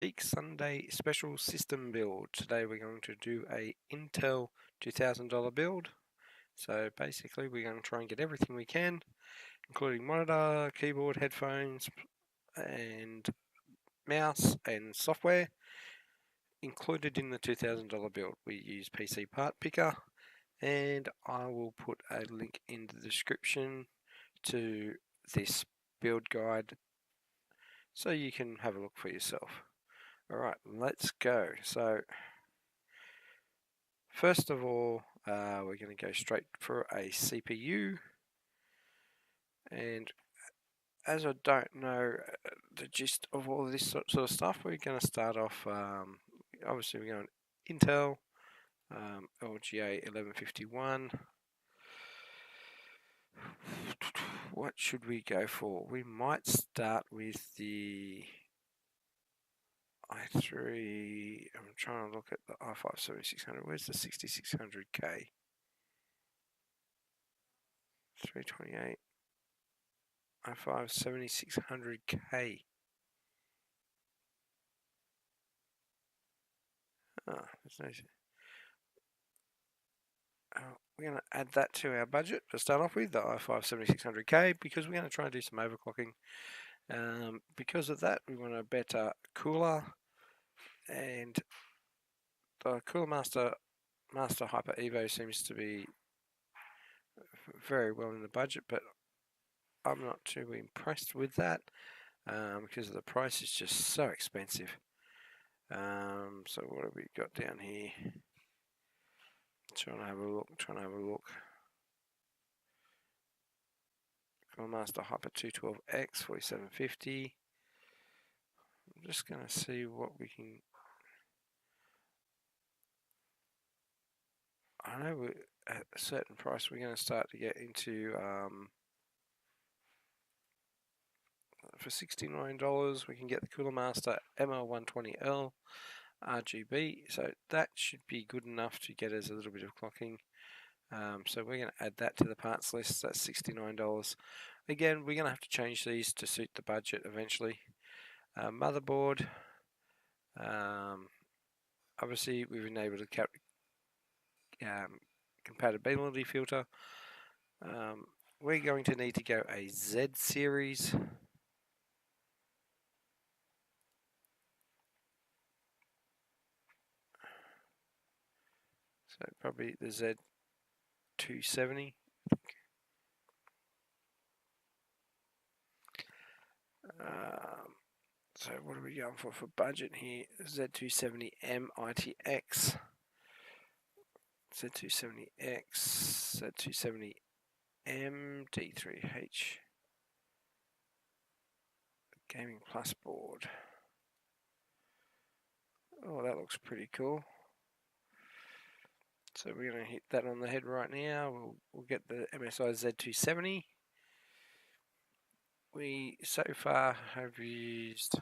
Geeks Sunday special system build. Today we're going to do a Intel $2,000 build. So basically we're going to try and get everything we can, including monitor, keyboard, headphones, and mouse and software included in the $2,000 build. We use PC Part Picker, and I will put a link in the description to this build guide so you can have a look for yourself. Alright, let's go. So first of all, we're going to go straight for a CPU, and as I don't know the gist of all of this sort of stuff, we're going to start off, obviously we're going Intel, LGA 1151. What should we go for? We might start with the i3, I'm trying to look at the i5 7600, where's the 6600K? 328, i5 7600K. We're going to add that to our budget to start off with, the i5 7600K, because we're going to try and do some overclocking. Because of that, we want a better cooler, and the Cooler Master Hyper Evo seems to be very well in the budget, but I'm not too impressed with that because the price is just so expensive. So what have we got down here? Trying to have a look. Cooler Master Hyper 212X 4750. I'm just going to see what we can. I know at a certain price we're going to start to get into. For $69 we can get the Cooler Master ML120L RGB, so that should be good enough to get us a little bit of clocking. So we're going to add that to the parts list. That's $69. Again, we're going to have to change these to suit the budget eventually. Motherboard, obviously we've enabled a compatibility filter. We're going to need to go a Z series. So probably the Z270. So what are we going for budget here? Z270M ITX, Z270X, Z270M D3H, Gaming Plus board. Oh, that looks pretty cool. So we're going to hit that on the head right now. We'll get the MSI Z270. We so far have used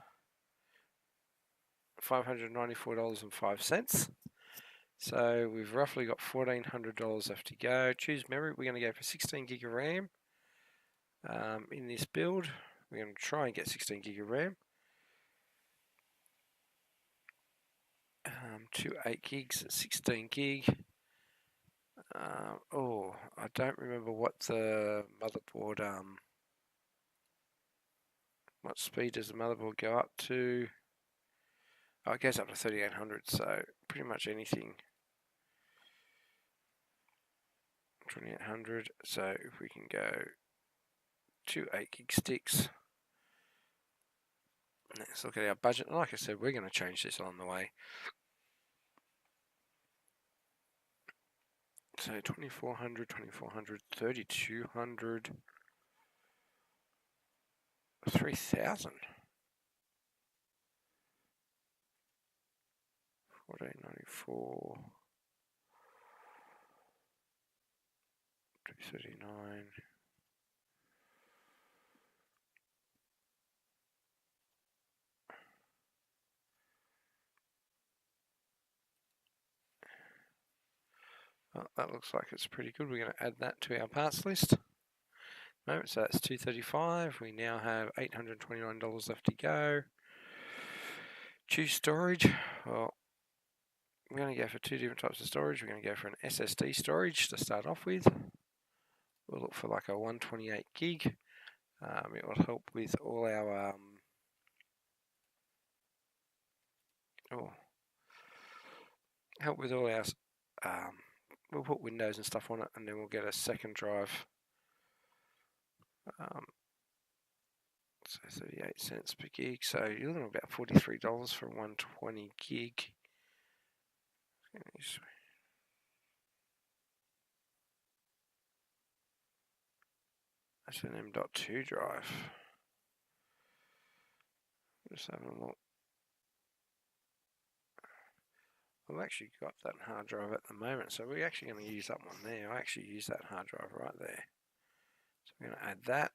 $594.05. So we've roughly got $1,400 left to go. Choose memory. We're going to go for 16 gig of RAM. In this build, we're going to try and get 16 gig of RAM. To 8 gigs at 16 gig. Oh, I don't remember what the motherboard, what speed does the motherboard go up to? Oh, it goes up to 3800, so pretty much anything. 2800, so if we can go to 8 gig sticks. Let's look at our budget. Like I said, we're going to change this on the way. So 2400, 3200, 3000. 1494, 239. Well, that looks like it's pretty good. We're going to add that to our parts list. No, so that's 235. We now have $829 left to go. Choose storage. Well, we're going to go for two different types of storage. We're going to go for an SSD storage to start off with. We'll look for like a 128 gig. It will help with all our we'll put Windows and stuff on it, and then we'll get a second drive. So 38 cents per gig. So you're looking at about $43 for 120 gig. That's an M.2 drive. Just having a look. I've actually got that hard drive at the moment, so we're actually going to use that one there. I actually use that hard drive right there. So we're going to add that.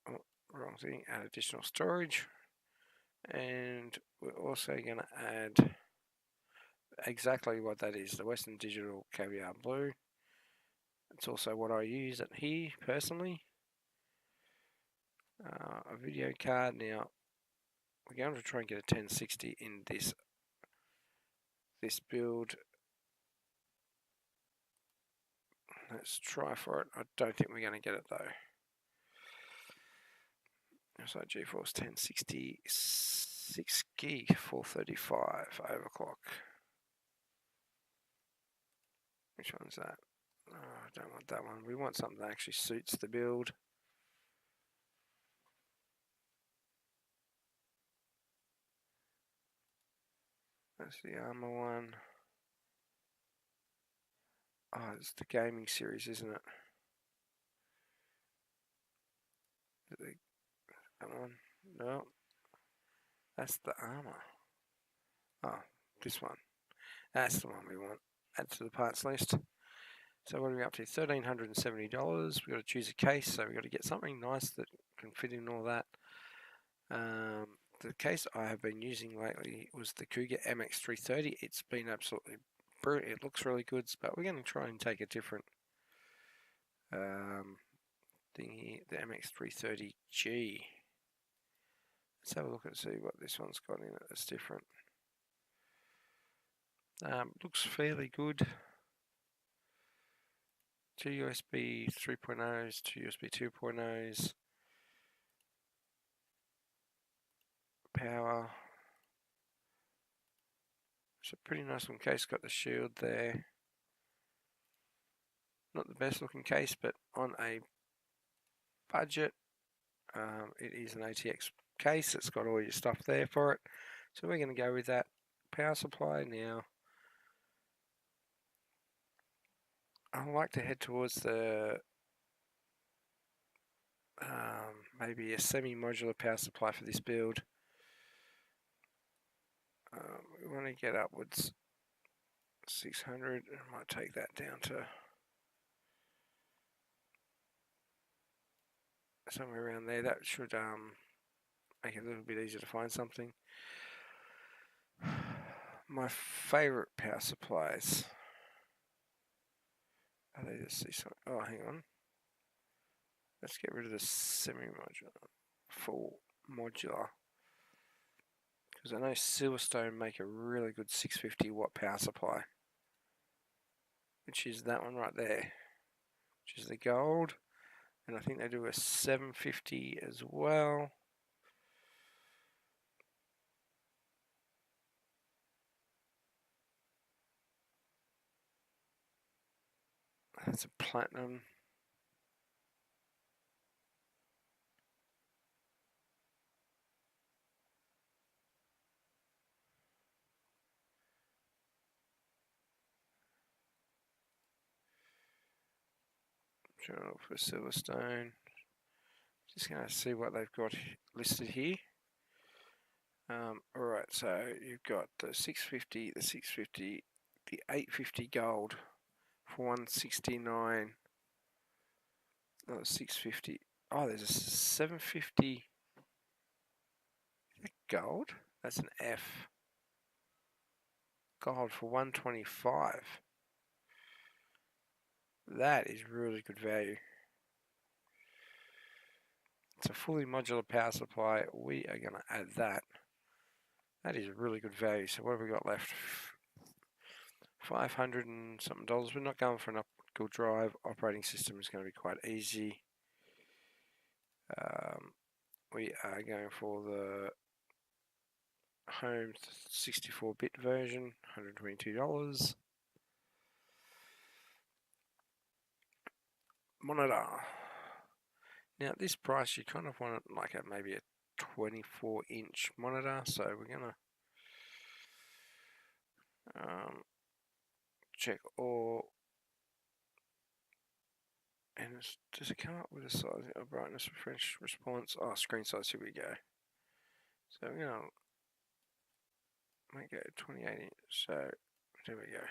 Oh, wrong thing, add additional storage. And we're also going to add exactly what that is, the Western Digital Caviar Blue. It's also what I use at here personally. A video card. Now we're going to try and get a 1060 in this build. Let's try for it. I don't think we're going to get it though. So GeForce 1060 6 gig 435 overclock. Which one's that? Oh, I don't want that one. We want something that actually suits the build. That's the Armor one. Oh, it's the gaming series, isn't it? That one? No. That's the Armor. Oh, this one. That's the one we want. Add to the parts list. So what are we up to? $1,370. We've got to choose a case, so we've got to get something nice that can fit in all that. The case I have been using lately was the Cougar MX330. It's been absolutely brilliant. It looks really good, but we're going to try and take a different thing here, the MX330G. Let's have a look and see what this one's got in it that's different. Looks fairly good. 2 USB 3.0s, 2 USB 2.0s. Power. It's a pretty nice looking case, got the shield there. Not the best looking case, but on a budget, it is an ATX case. It's got all your stuff there for it. So we're going to go with that. Power supply now. I'd like to head towards the maybe a semi-modular power supply for this build. We want to get upwards 600. I might take that down to somewhere around there. That should make it a little bit easier to find something. My favourite power supplies. Are they just see something? Oh, hang on. Let's get rid of the semi-modular, full modular. Because I know Silverstone make a really good 650 watt power supply. Which is that one right there. Which is the gold. And I think they do a 750 as well. That's a platinum. Journal for Silverstone. Just going to see what they've got listed here. Alright, so you've got the 650, the 650, the 850 gold for 169. Oh, 650. Oh, there's a 750 gold. That's an F. Gold for 125. That is really good value. It's a fully modular power supply. We are going to add that. That is a really good value. So what have we got left? $500 and something. We're not going for an optical drive. Operating system is going to be quite easy. We are going for the home 64-bit version, $122. Monitor. Now at this price you kind of want it like maybe a 24-inch monitor, so we're going to check all, and does it come up with a size, brightness, refresh, response, screen size, here we go. So we're going to make it 28 inch, so there we go.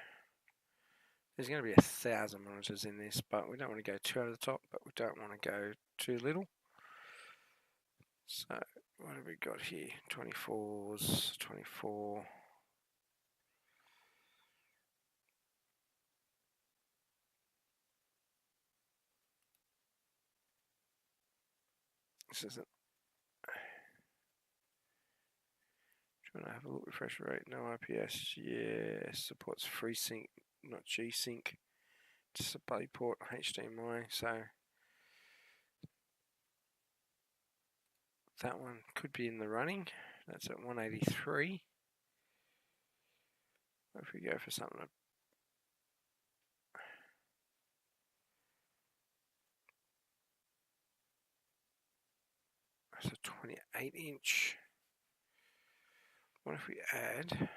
There's going to be 1,000 monitors in this, but we don't want to go too over the top, but we don't want to go too little. So what have we got here? 24s, 24. This isn't. Do you want to have a look? Refresh rate, no IPS. Yes, supports FreeSync, not G-Sync. Display port, HDMI. So that one could be in the running. That's at 183. If we go for something, that's a 28-inch. What if we add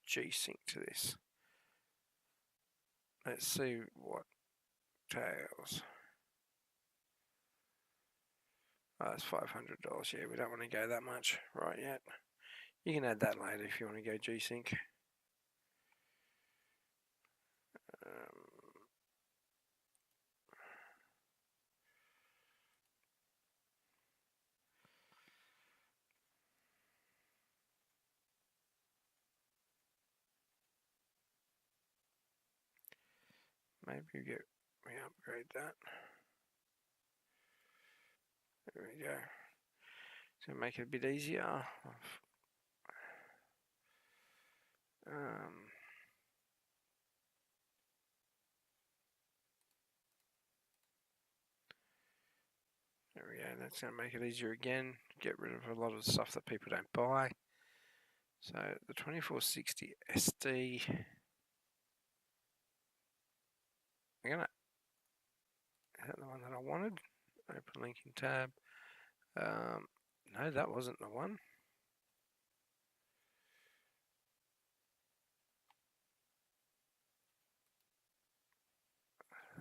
G-Sync to this? Let's see what tails. Oh, that's $500. Yeah, we don't want to go that much right yet. You can add that later if you want to go G-Sync. Maybe we upgrade that. There we go. So make it a bit easier. There we go. That's going to make it easier again. Get rid of a lot of the stuff that people don't buy. So the 2460 SD. Is that the one that I wanted? Open linking tab. No, that wasn't the one.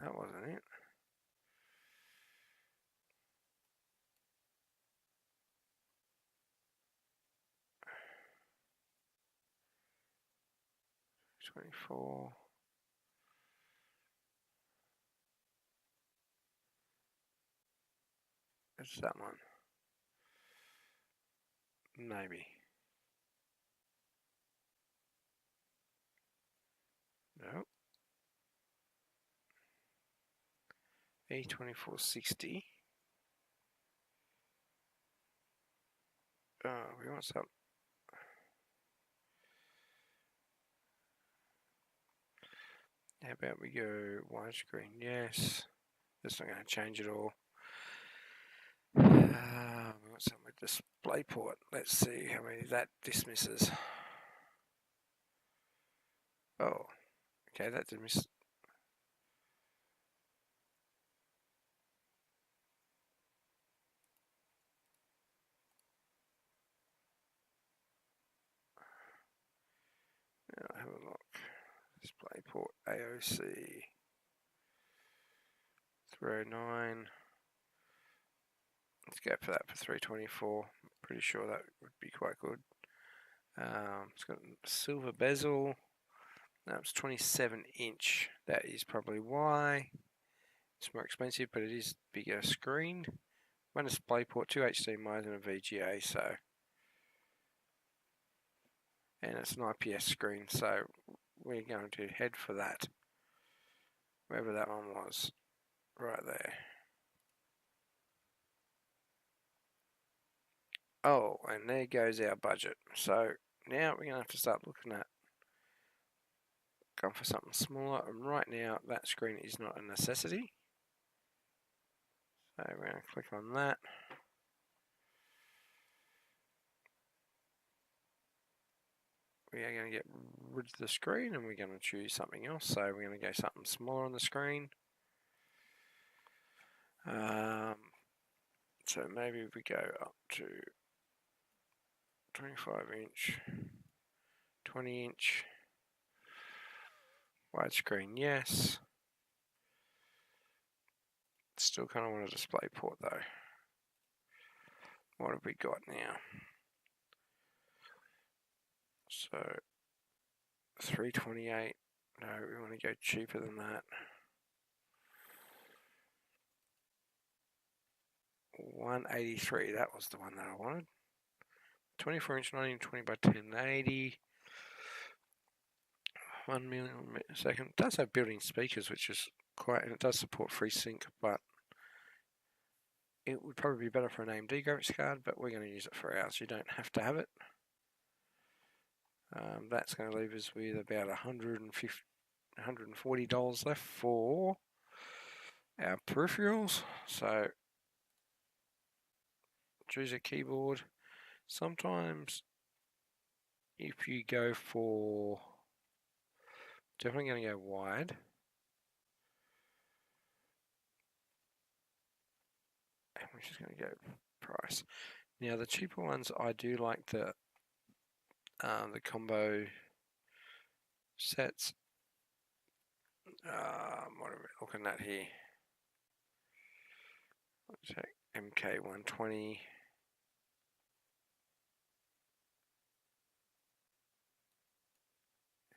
That wasn't it. $24. It's that one. Maybe. No. E2460. We want some. How about we go widescreen? Yes. That's not going to change at all. We want something with display port. Let's see how many that dismisses. Oh, okay, that dismisses. Now have a look. Display port AOC 309. Let's go for that for 324. I'm pretty sure that would be quite good. It's got a silver bezel. No, it's 27-inch. That is probably why it's more expensive, but it is bigger screen. One display port, 2 HDMIs and a VGA, so. And it's an IPS screen, so we're going to head for that. Wherever that one was. Right there. Oh, and there goes our budget. So now we're going to have to start looking at going for something smaller. And right now, that screen is not a necessity. So we're going to click on that. We are going to get rid of the screen and we're going to choose something else. So we're going to go something smaller on the screen. So maybe we go up to 25-inch, 20-inch, widescreen, yes. Still kind of want a display port though. What have we got now? So 328. No, we want to go cheaper than that. 183. That was the one that I wanted. 24-inch 1920 by 1080. 1 million a second. It does have built-in speakers, which is quite, and it does support FreeSync, but it would probably be better for an AMD graphics card, but we're going to use it for ours. You don't have to have it. That's going to leave us with about $140 left for our peripherals. So choose a keyboard. Sometimes if you go for, definitely going to go wide. And we're just going to go price. Now the cheaper ones, I do like the combo sets. What are we looking at here? Let's check MK120.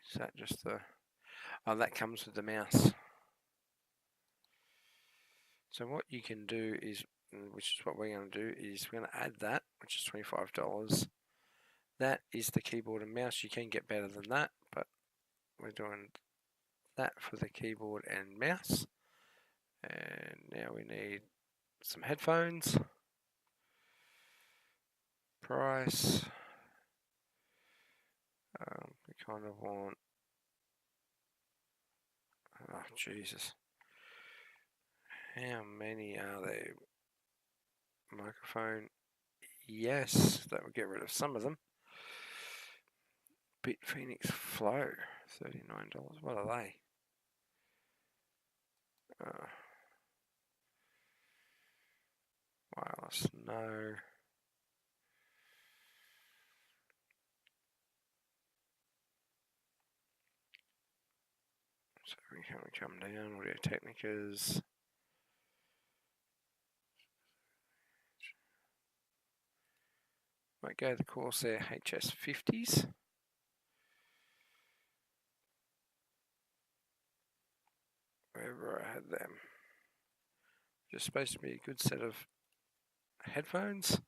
Is that just the... Oh, that comes with the mouse. So what you can do is, which is what we're going to do, is we're going to add that, which is $25. That is the keyboard and mouse. You can get better than that, but we're doing that for the keyboard and mouse. And now we need some headphones. Price. We kind of want... Oh, Jesus. How many are there? Microphone. Yes, that would get rid of some of them. BitFenix Flo. $39. What are they? Wireless. No. So we can come down. Audio Technicas. Might go the Corsair HS50s. Wherever I had them. Just supposed to be a good set of headphones.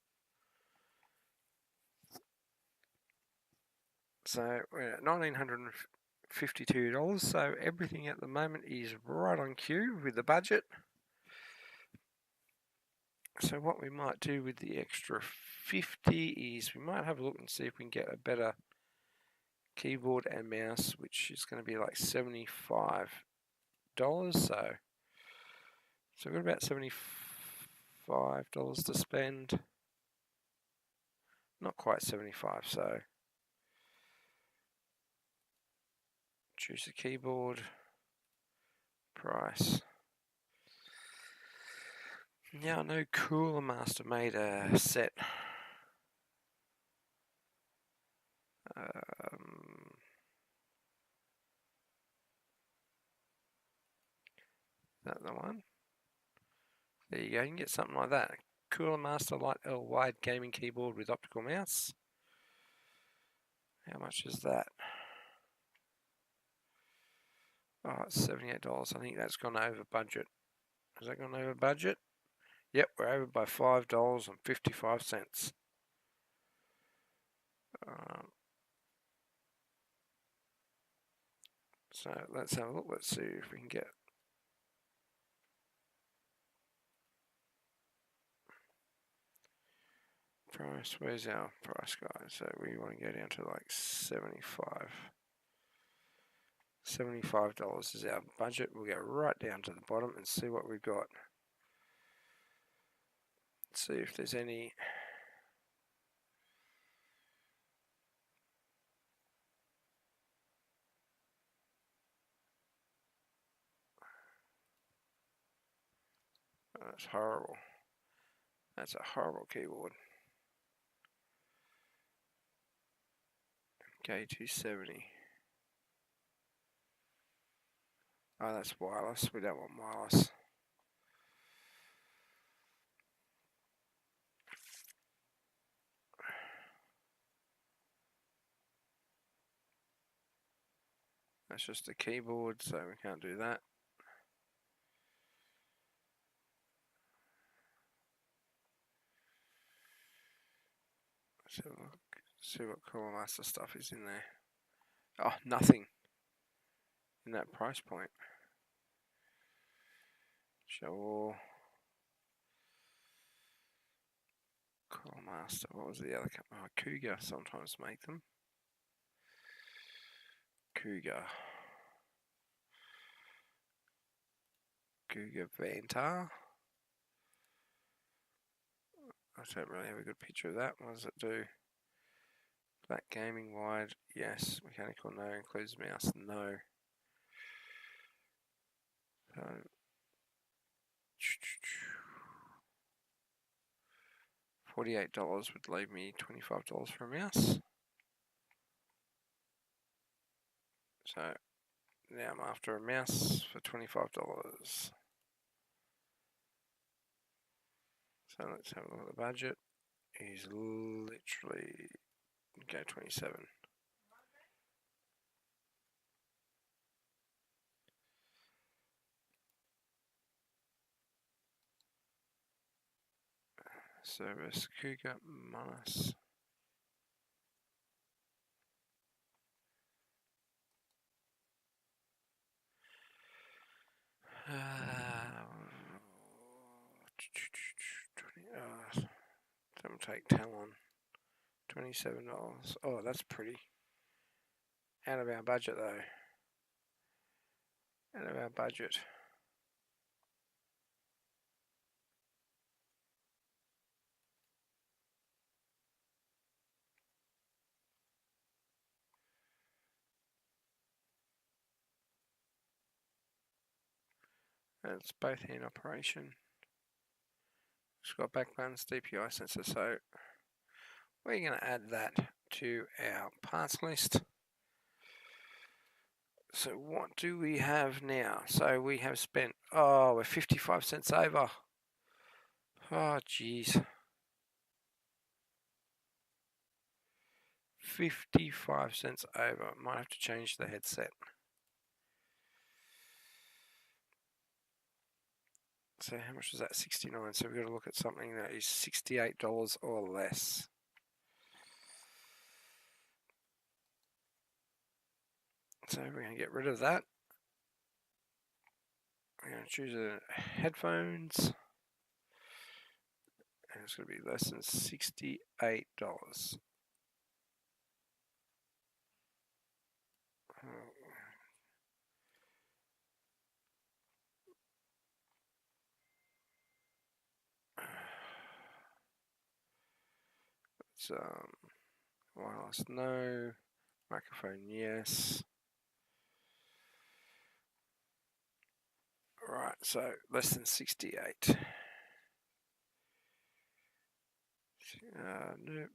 So we're at $1,952. So everything at the moment is right on cue with the budget. So what we might do with the extra 50 is we might have a look and see if we can get a better keyboard and mouse, which is going to be like $75. So we've got about $75 to spend. Not quite 75, so choose the keyboard, price. Now I know Cooler Master made a set. Is that the one? There you go, you can get something like that. Cooler Master Lite L wide gaming keyboard with optical mouse. How much is that? Oh, it's $78. I think that's gone over budget. Has that gone over budget? Yep, we're over by $5.55. So let's have a look. Let's see if we can get. Price, where's our price, guys? So we want to go down to like $75. $75 is our budget. We'll go right down to the bottom and see what we've got. Let's see if there's any. Oh, that's horrible. That's a horrible keyboard. K270. Oh, that's wireless. We don't want wireless. That's just a keyboard, so we can't do that. Let's have a look. See what Cooler stuff is in there. Oh, nothing in that price point. Sure. Cooler. What was the other company? Oh, Cougar sometimes make them. Cougar Vanta. I don't really have a good picture of that. What does it do? Black gaming wide, yes. Mechanical, no. Includes mouse, no. $48 would leave me $25 for a mouse. So now I'm after a mouse for $25. So let's have a look at the budget. He's literally go 27. Cerberus, Cougar, minus. Thermaltake TALON, $27. Oh, that's pretty. Out of our budget though. Out of our budget. It's both hand operation. It's got back buttons, DPI sensor, so we're going to add that to our parts list. So what do we have now? So we have spent, oh, we're 55 cents over. Oh, jeez. 55 cents over. Might have to change the headset. So how much was that? 69. So we've got to look at something that is $68 or less. So we're going to get rid of that. We're going to choose the headphones. And it's going to be less than $68. It's wireless, no. Microphone, yes. Right, so less than 68. No,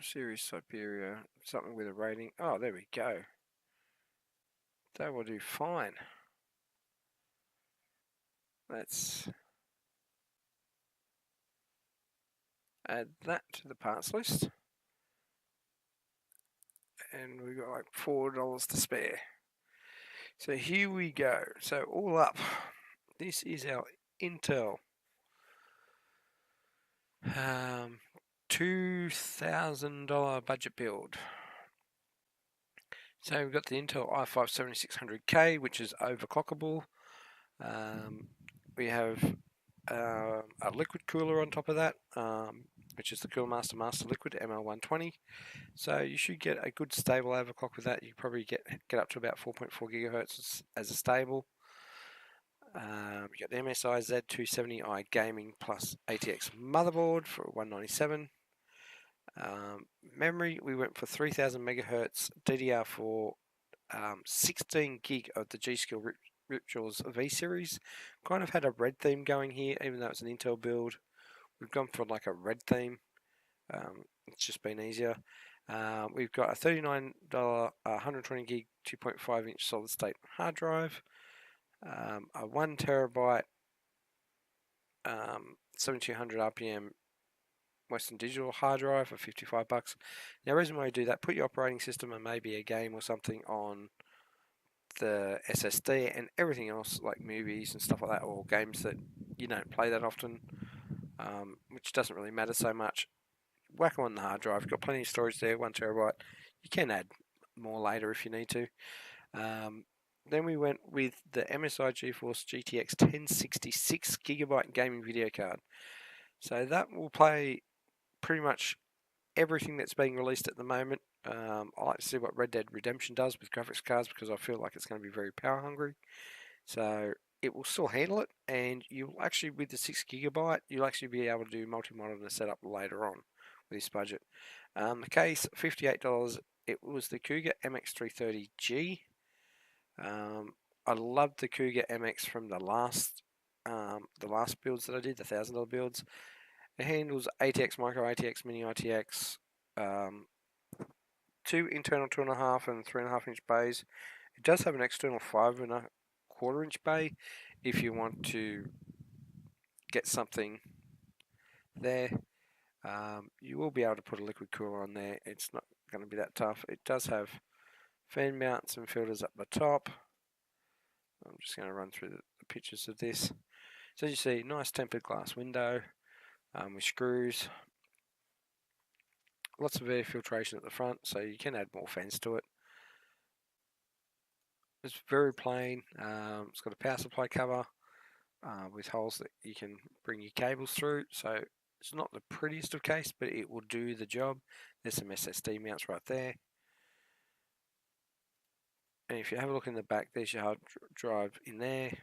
Series Superior, something with a rating. Oh, there we go. That will do fine. Let's add that to the parts list. And we've got like $4 to spare. So here we go. So all up, this is our Intel $2,000 budget build. So we've got the Intel i5-7600K, which is overclockable. We have a liquid cooler on top of that, which is the Coolmaster Master Liquid ML120. So you should get a good stable overclock with that. You probably get up to about 4.4 gigahertz as a stable. You got the MSI Z270i Gaming plus ATX motherboard for 197. Memory, we went for 3000 megahertz DDR4, 16 gig of the G-Skill Rituals V series. Kind of had a red theme going here, even though it's an Intel build. We've gone for like a red theme. It's just been easier. We've got a $39 120 gig 2.5 inch solid state hard drive, a 1 terabyte 7200 RPM Western Digital hard drive for $55. Now, the reason why you do that, put your operating system and maybe a game or something on the SSD, and everything else like movies and stuff like that, or games that you don't play that often, which doesn't really matter so much. Whack them on the hard drive. You've got plenty of storage there, 1 terabyte. You can add more later if you need to. Then we went with the MSI GeForce GTX 1066 gigabyte gaming video card. So that will play pretty much everything that's being released at the moment. I like to see what Red Dead Redemption does with graphics cards, because I feel like it's going to be very power hungry. So it will still handle it, and you'll actually, with the 6 gigabyte, you'll actually be able to do multi-monitor setup later on with this budget. The case, $58. It was the Cougar MX330G. I loved the Cougar MX from the last builds that I did, the $1,000 builds. It handles ATX Micro, ATX Mini, ITX, 2 internal 2.5 and 3.5 inch bays. It does have an external 5.25 inch bay if you want to get something there. You will be able to put a liquid cooler on there. It's not going to be that tough. It does have fan mounts and filters up the top. I'm just going to run through the pictures of this. So as you see, nice tempered glass window with screws. Lots of air filtration at the front, so you can add more fans to it. It's very plain. It's got a power supply cover with holes that you can bring your cables through. So it's not the prettiest of case, but it will do the job. There's some SSD mounts right there. And if you have a look in the back, there's your hard drive in there.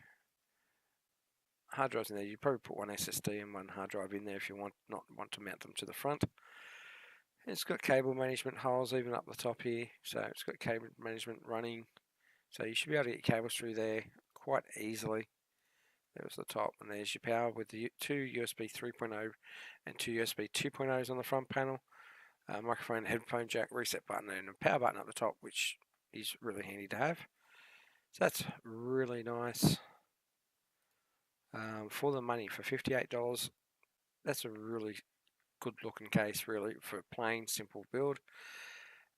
Hard drives in there. You probably put one SSD and one hard drive in there if you not want to mount them to the front. It's got cable management holes even up the top here, so it's got cable management running. So you should be able to get cables through there quite easily. There's the top, and there's your power with the 2 USB 3.0 and 2 USB 2.0s on the front panel. Microphone, headphone jack, reset button, and a power button at the top, which is really handy to have. So that's really nice. For the money, for $58, that's a really good looking case, really, for a plain simple build.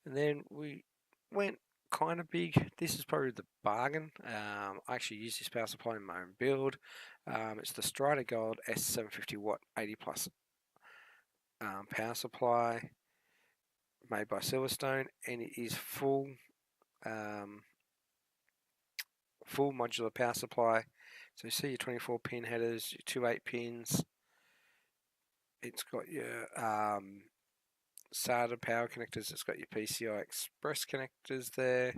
And then we went kind of big. This is probably the bargain. I actually use this power supply in my own build. It's the Strider Gold S750 watt 80 plus power supply made by Silverstone, and it is full modular power supply. So you see your 24 pin headers, your 2 8 pins. It's got your SATA power connectors. It's got your PCI Express connectors there.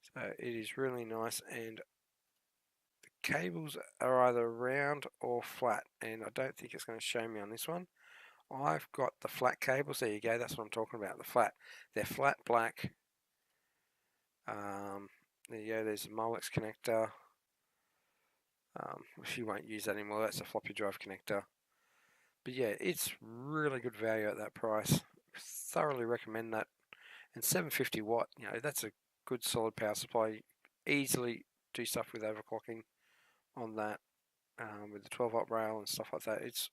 So it is really nice, and the cables are either round or flat, and I don't think it's going to show me on this one. I've got the flat cables. There you go. That's what I'm talking about. The flat. They're flat black. There you go. There's a Molex connector. Which you won't use that anymore. That's a floppy drive connector. But yeah, it's really good value at that price. Thoroughly recommend that. And 750 watt, that's a good solid power supply. Easily do stuff with overclocking on that, with the 12-volt rail and stuff like that. It's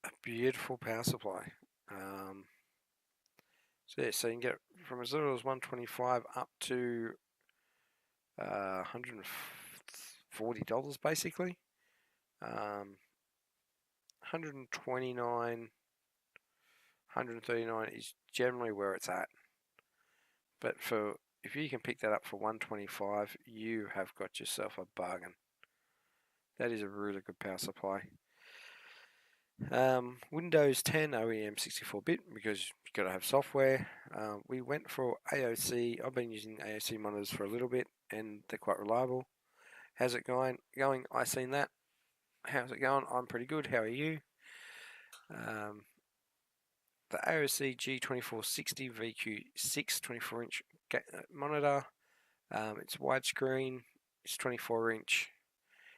a beautiful power supply. So yeah, so you can get from as little as $125 up to $140 basically. 129, 139 is generally where it's at. But if you can pick that up for $125, you have got yourself a bargain. That is a really good power supply. Windows 10 OEM 64-bit because you've got to have software. We went for AOC. I've been using AOC monitors for a little bit and they're quite reliable. How's it going? I've seen that. How's it going? I'm pretty good. How are you? The AOC G2460 VQ6 24-inch monitor. It's widescreen. It's 24-inch.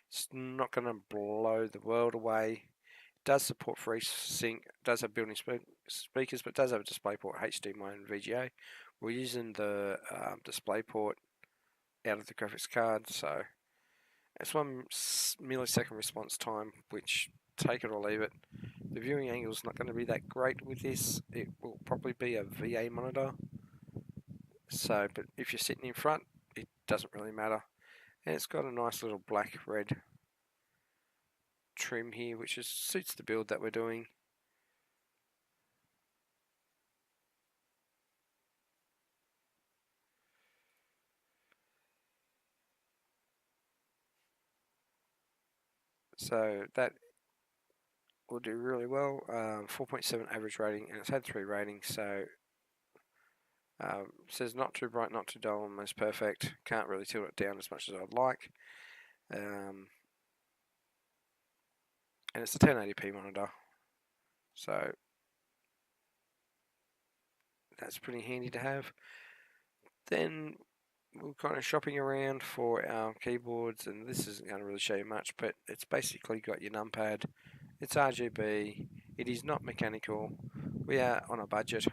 It's not going to blow the world away. It does support FreeSync. It does have built-in speakers, but it does have a DisplayPort, HDMI, and VGA. We're using the DisplayPort out of the graphics card, so it's 1 millisecond response time, which take it or leave it. The viewing angle is not going to be that great with this. It will probably be a VA monitor. So, but if you're sitting in front, it doesn't really matter. And it's got a nice little black-red trim here, which suits the build that we're doing. So that will do really well. 4.7 average rating, and it's had 3 ratings, so says not too bright, not too dull, almost perfect. Can't really tilt it down as much as I'd like. And it's a 1080p monitor, so that's pretty handy to have. Then we're kind of shopping around for our keyboards, and this isn't going to really show you much, but it's basically got your numpad. It's RGB. It is not mechanical. We are on a budget.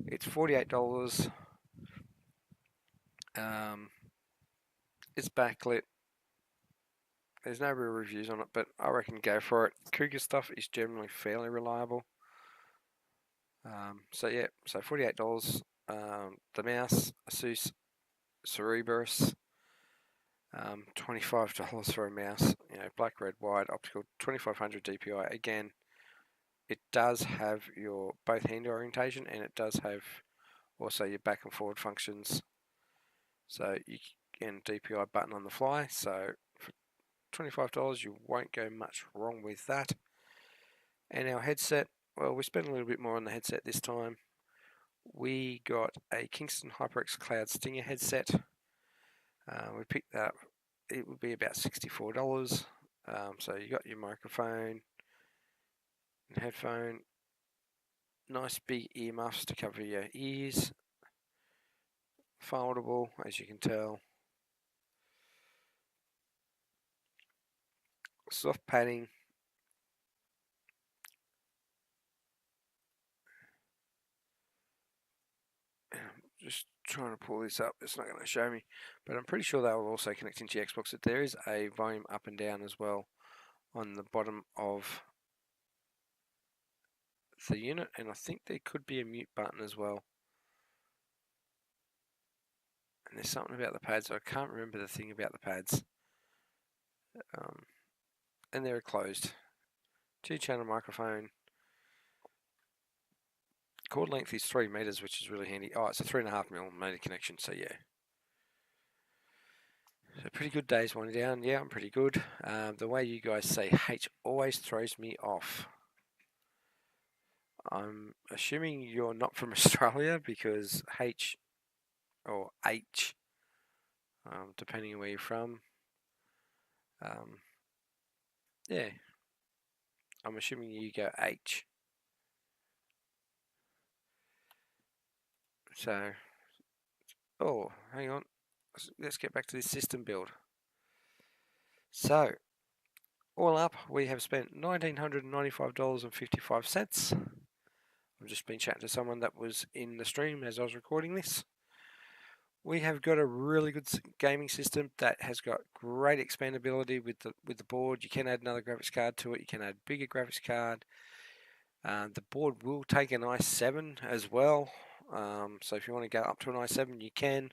It's $48. It's backlit. There's no real reviews on it, but I reckon go for it. Cougar stuff is generally fairly reliable. So yeah, so $48. The mouse, Asus Cerberus, $25 for a mouse. You know, black, red, white, optical, 2500 DPI. Again, it does have your both hand orientation, and it does have also your back and forward functions. So you can DPI button on the fly. So for $25, you won't go much wrong with that. And our headset, well, we spent a little bit more on the headset this time. We got a Kingston HyperX Cloud Stinger headset. We picked that up. It would be about $64. So you got your microphone and headphone. Nice big earmuffs to cover your ears. Foldable, as you can tell. Soft padding. Just trying to pull this up. It's not going to show me, but I'm pretty sure that will also connect into your Xbox. There is a volume up and down as well on the bottom of the unit, and I think there could be a mute button as well. And there's something about the pads. I can't remember the thing about the pads. And they're closed. 2-channel microphone. Cord length is 3 meters, which is really handy. Oh, it's a 3.5mm connection, so yeah. So pretty good days winding down. Yeah, I'm pretty good. The way you guys say H always throws me off. I'm assuming you're not from Australia because H or H, depending on where you're from. Yeah, I'm assuming you go H. So, oh, hang on. Let's get back to this system build. So, all up, we have spent $1,995.55. I've just been chatting to someone that was in the stream as I was recording this. We have got a really good gaming system that has got great expandability with the board. You can add another graphics card to it. You can add a bigger graphics card. The board will take an i7 as well. So if you want to go up to an i7, you can.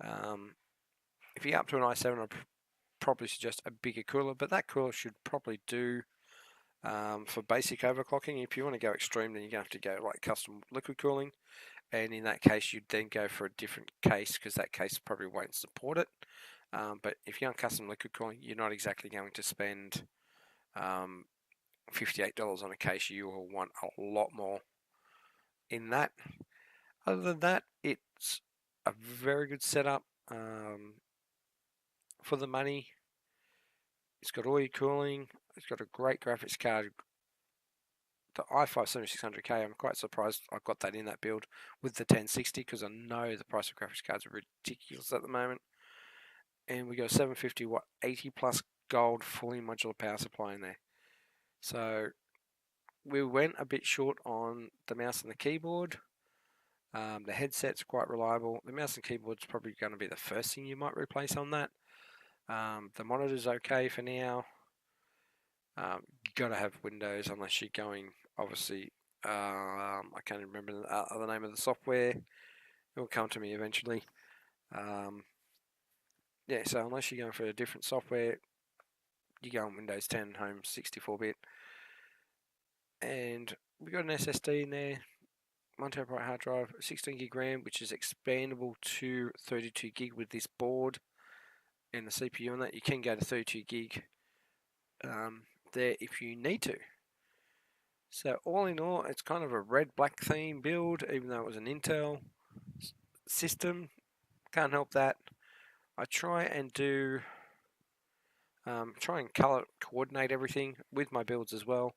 If you go up to an i7, I'd probably suggest a bigger cooler, but that cooler should probably do for basic overclocking. If you want to go extreme, then you're going to have to go like custom liquid cooling. And in that case, you'd then go for a different case because that case probably won't support it. But if you're on custom liquid cooling, you're not exactly going to spend $58 on a case, you will want a lot more in that. Other than that, it's a very good setup for the money. It's got all your cooling. It's got a great graphics card. The i5 7600K, I'm quite surprised I got that in that build with the 1060 because I know the price of graphics cards are ridiculous at the moment. And we got a 750 watt 80 plus gold fully modular power supply in there. So we went a bit short on the mouse and the keyboard. The headset's quite reliable. The mouse and keyboard's probably going to be the first thing you might replace on that. The monitor's okay for now. You got to have Windows unless you're going, obviously, I can't remember the name of the software. It will come to me eventually. Yeah, so unless you're going for a different software, you go on Windows 10 Home 64-bit. And we got an SSD in there, 1TB hard drive, 16 gig RAM, which is expandable to 32 gig with this board and the CPU on that. You can go to 32 gig there if you need to. So all in all, it's kind of a red-black theme build, even though it was an Intel system. Can't help that. I try and color coordinate everything with my builds as well.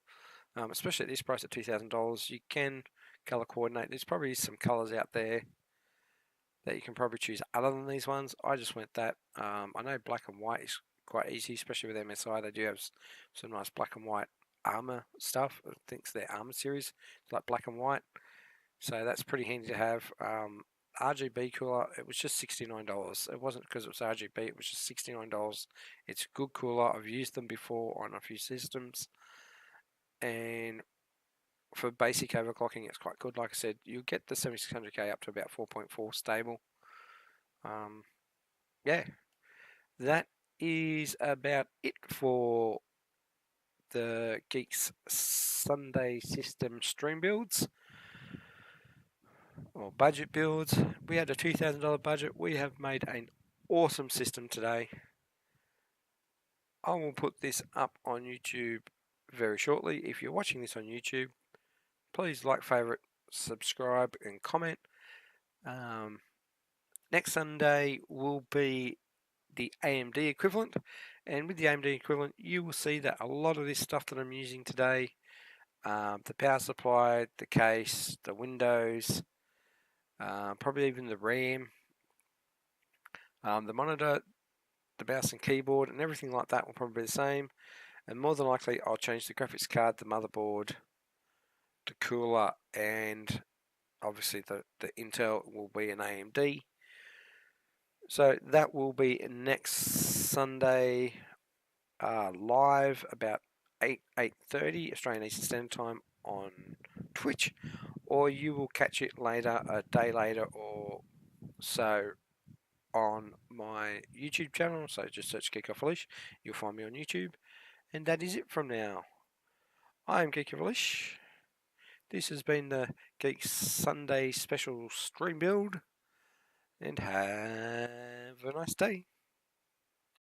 Especially at this price of $2,000, you can color coordinate. There's probably some colors out there that you can probably choose other than these ones. I just went that. I know black and white is quite easy, especially with MSI. They do have some nice black and white armor stuff. I think it's their armor series. It's like black and white. So that's pretty handy to have. RGB cooler, it was just $69. It wasn't because it was RGB, it was just $69. It's a good cooler. I've used them before on a few systems. And for basic overclocking, it's quite good. Like I said, you get the 7600K up to about 4.4 stable. Yeah, that is about it for the Geeks Sunday system stream builds or budget builds. We had a $2,000 budget. We have made an awesome system today. I will put this up on YouTube very shortly. If you're watching this on YouTube, please like, favorite, subscribe, and comment. Next Sunday will be the AMD equivalent, and with the AMD equivalent, you will see that a lot of this stuff that I'm using today, the power supply, the case, the Windows, probably even the RAM, the monitor, the mouse and keyboard, and everything like that will probably be the same. And more than likely, I'll change the graphics card, the motherboard, the cooler, and obviously the Intel will be an AMD. So that will be next Sunday live about 8:30 Australian Eastern Standard Time on Twitch, or you will catch it later, a day later or so, on my YouTube channel. So just search Geek Off a Leash, you'll find me on YouTube. And that is it from now. I am Geek Off a Leash. This has been the Geek Sunday special stream build, and have a nice day.